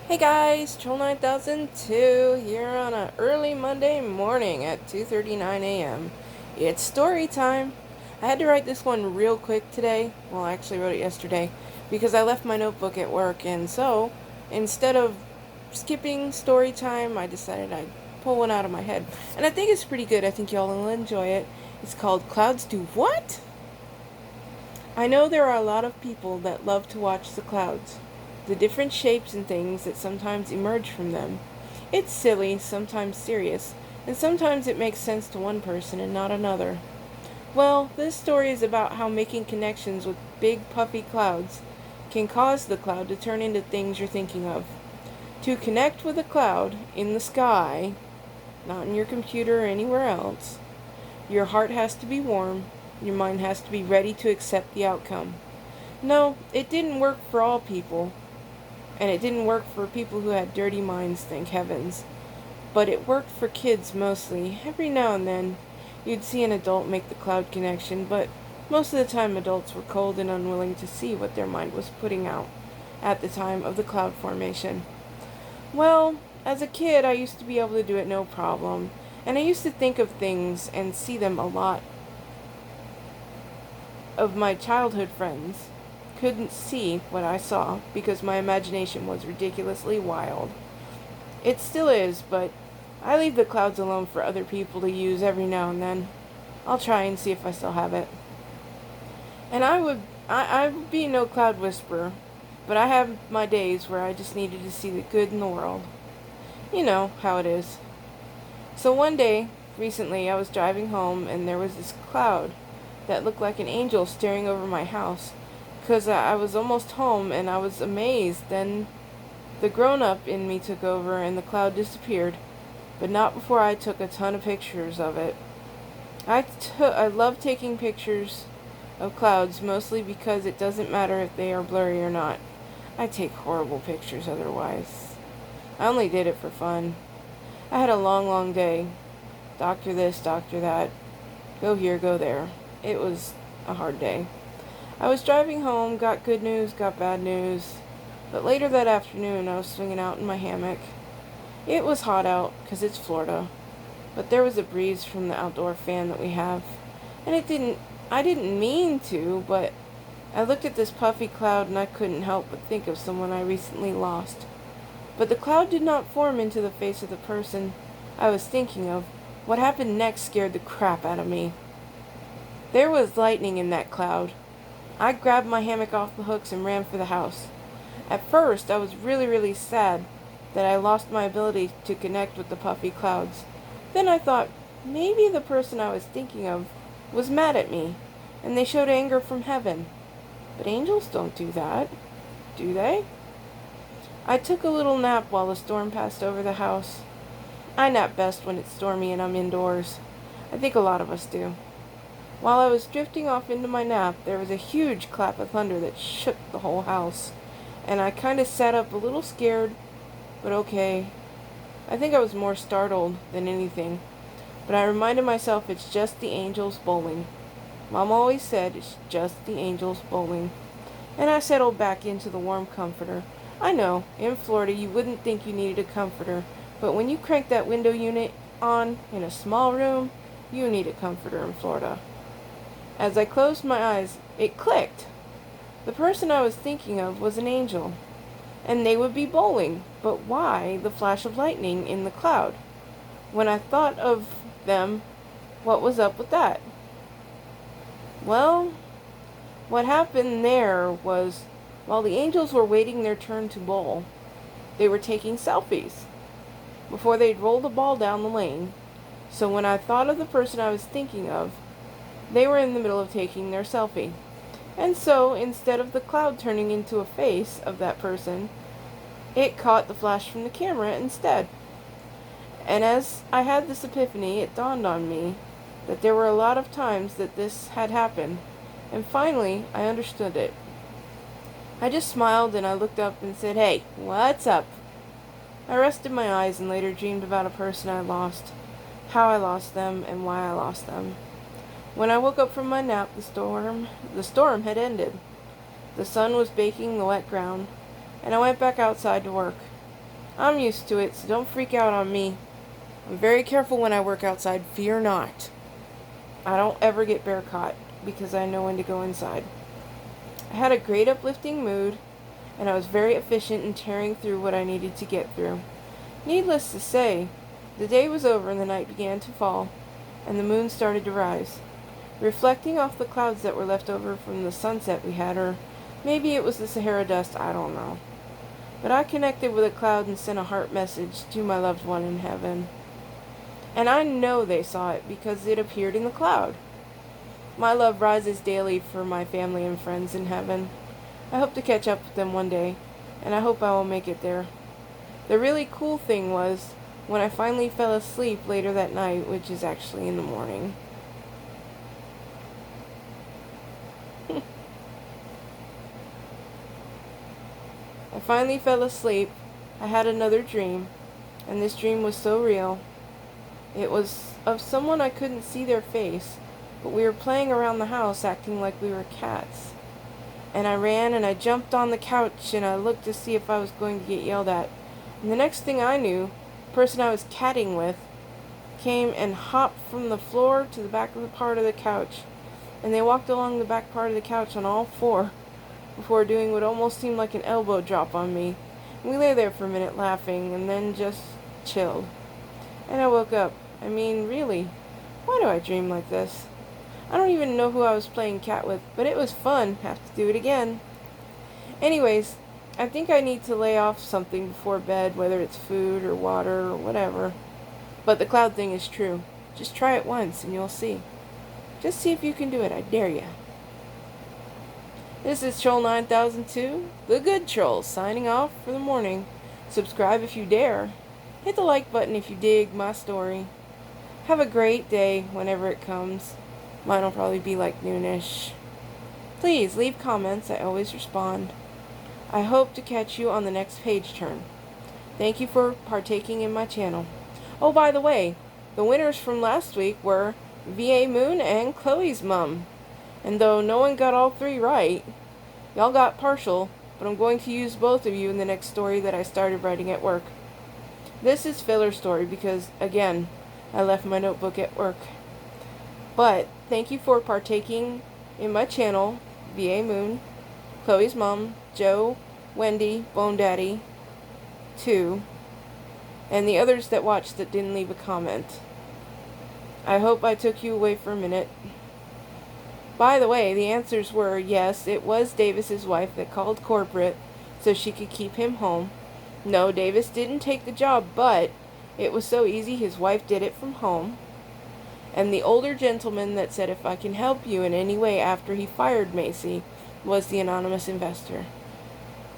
Hey guys, Troll 9002 here on a early Monday morning at 2:39 a.m. It's story time. I had to write this one real quick today. Well, I actually wrote it yesterday because I left my notebook at work, and so instead of skipping story time, I decided I'd pull one out of my head. And I think it's pretty good. I think y'all will enjoy it. It's called Clouds Do What? I know there are a lot of people that love to watch the clouds, the different shapes and things that sometimes emerge from them. It's silly, sometimes serious, and sometimes it makes sense to one person and not another. Well, this story is about how making connections with big puffy clouds can cause the cloud to turn into things you're thinking of. To connect with a cloud in the sky, not in your computer or anywhere else, your heart has to be warm, your mind has to be ready to accept the outcome. No, it didn't work for all people, and it didn't work for people who had dirty minds, thank heavens. But it worked for kids mostly. Every now and then, you'd see an adult make the cloud connection, but most of the time adults were cold and unwilling to see what their mind was putting out at the time of the cloud formation. Well, as a kid, I used to be able to do it no problem, and I used to think of things and see them a lot of my childhood friends couldn't see what I saw because my imagination was ridiculously wild. It still is, but I leave the clouds alone for other people to use every now and then. I'll try and see if I still have it. And I would be no cloud whisperer, but I have my days where I just needed to see the good in the world. You know how it is. So one day, recently, I was driving home and there was this cloud that looked like an angel staring over my house. Because I was almost home and I was amazed. Then the grown-up in me took over and the cloud disappeared. But not before I took a ton of pictures of it. I love taking pictures of clouds mostly because it doesn't matter if they are blurry or not. I take horrible pictures otherwise. I only did it for fun. I had a long, long day. Doctor this, doctor that. Go here, go there. It was a hard day. I was driving home, got good news, got bad news. But later that afternoon, I was swinging out in my hammock. It was hot out, 'cause it's Florida. But there was a breeze from the outdoor fan that we have. And I didn't mean to, but I looked at this puffy cloud and I couldn't help but think of someone I recently lost. But the cloud did not form into the face of the person I was thinking of. What happened next scared the crap out of me. There was lightning in that cloud. I grabbed my hammock off the hooks and ran for the house. At first, I was really, really sad that I lost my ability to connect with the puffy clouds. Then I thought, maybe the person I was thinking of was mad at me, and they showed anger from heaven. But angels don't do that, do they? I took a little nap while the storm passed over the house. I nap best when it's stormy and I'm indoors. I think a lot of us do. While I was drifting off into my nap, there was a huge clap of thunder that shook the whole house, and I kind of sat up a little scared, but okay. I think I was more startled than anything, but I reminded myself it's just the angels bowling. Mom always said it's just the angels bowling. And I settled back into the warm comforter. I know, in Florida you wouldn't think you needed a comforter, but when you crank that window unit on in a small room, you need a comforter in Florida. As I closed my eyes, it clicked. The person I was thinking of was an angel, and they would be bowling, but why the flash of lightning in the cloud? When I thought of them, what was up with that? Well, what happened there was, while the angels were waiting their turn to bowl, they were taking selfies before they'd roll the ball down the lane. So when I thought of the person I was thinking of, they were in the middle of taking their selfie. And so, instead of the cloud turning into a face of that person, it caught the flash from the camera instead. And as I had this epiphany, it dawned on me that there were a lot of times that this had happened, and finally I understood it. I just smiled and I looked up and said, "Hey, what's up?" I rested my eyes and later dreamed about a person I lost, how I lost them, and why I lost them. When I woke up from my nap, the storm had ended. The sun was baking the wet ground, and I went back outside to work. I'm used to it, so don't freak out on me. I'm very careful when I work outside, fear not. I don't ever get bear caught because I know when to go inside. I had a great uplifting mood, and I was very efficient in tearing through what I needed to get through. Needless to say, the day was over and the night began to fall, and the moon started to rise, reflecting off the clouds that were left over from the sunset we had, or maybe it was the Sahara dust, I don't know. But I connected with a cloud and sent a heart message to my loved one in heaven. And I know they saw it because it appeared in the cloud. My love rises daily for my family and friends in heaven. I hope to catch up with them one day, and I hope I will make it there. The really cool thing was when I finally fell asleep later that night, which is actually in the morning. I finally fell asleep. I had another dream, and this dream was so real. It was of someone I couldn't see their face, but we were playing around the house acting like we were cats. And I ran and I jumped on the couch and I looked to see if I was going to get yelled at. And the next thing I knew, the person I was catting with came and hopped from the floor to the back of the part of the couch. And they walked along the back part of the couch on all four before doing what almost seemed like an elbow drop on me. And we lay there for a minute laughing and then just chilled. And I woke up. I mean, really, why do I dream like this? I don't even know who I was playing cat with, but it was fun. Have to do it again. Anyways, I think I need to lay off something before bed, whether it's food or water or whatever. But the cloud thing is true. Just try it once and you'll see. Just see if you can do it. I dare you. This is Troll 9002, the good troll, signing off for the morning. Subscribe if you dare. Hit the like button if you dig my story. Have a great day whenever it comes. Mine will probably be like noonish. Please leave comments. I always respond. I hope to catch you on the next page turn. Thank you for partaking in my channel. Oh, by the way, the winners from last week were VA Moon and Chloe's mom. And though no one got all three right, y'all got partial, but I'm going to use both of you in the next story that I started writing at work. This is filler story because, again, I left my notebook at work. But thank you for partaking in my channel, VA Moon, Chloe's mom, Joe, Wendy, Bone Daddy, 2, and the others that watched that didn't leave a comment. I hope I took you away for a minute. By the way, the answers were yes, it was Davis's wife that called corporate so she could keep him home. No, Davis didn't take the job, but it was so easy his wife did it from home. And the older gentleman that said if I can help you in any way after he fired Macy was the anonymous investor.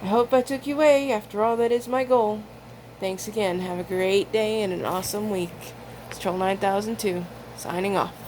I hope I took you away. After all, that is my goal. Thanks again. Have a great day and an awesome week. It's Troll 9002, signing off.